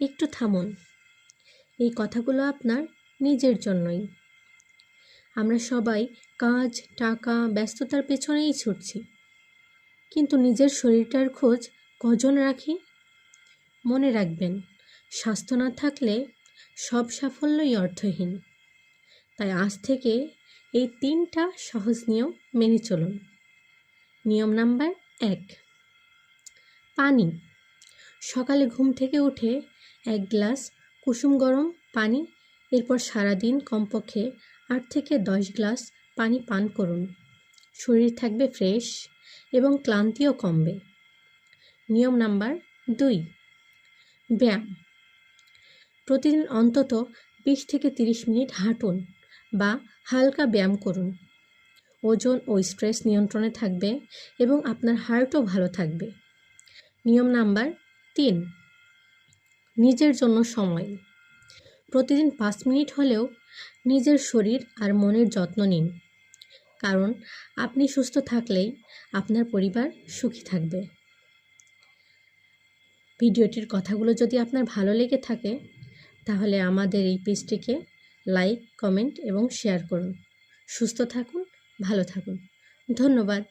একটু থামুন। এই কথাগুলো আপনার নিজের জন্যই। আমরা সবাই কাজ, টাকা, ব্যস্ততার পেছনেই ছুটছি, কিন্তু নিজের শরীরটার খোঁজ কজন রাখি? মনে রাখবেন, স্বাস্থ্য না থাকলে সব সাফল্যই অর্থহীন। তাই আজ থেকে এই 3টা সহজ নিয়ম মেনে চলুন। নিয়ম নাম্বার 1, পানি। সকালে ঘুম থেকে উঠে 1 গ্লাস কুসুম গরম পানি, এরপর সারাদিন কমপক্ষে 8 থেকে 10 গ্লাস পানি পান করুন। শরীর থাকবে ফ্রেশ এবং ক্লান্তিও কমবে। নিয়ম নাম্বার 2, ব্যায়াম। প্রতিদিন অন্তত 20 থেকে 30 মিনিট হাঁটুন বা হালকা ব্যায়াম করুন। ওজন ও স্ট্রেস নিয়ন্ত্রণে থাকবে এবং আপনার হার্টও ভালো থাকবে। নিয়ম নাম্বার 3, নিজের জন্য সময়। প্রতিদিন 5 মিনিট হলেও নিজের শরীর আর মনের যত্ন নিন, কারণ আপনি সুস্থ থাকলেই আপনার পরিবার সুখী থাকবে। ভিডিওটির কথাগুলো যদি আপনার ভালো লেগে থাকে তাহলে আমাদের এই পেজটিকে লাইক, কমেন্ট এবং শেয়ার করুন। সুস্থ থাকুন, ভালো থাকুন। ধন্যবাদ।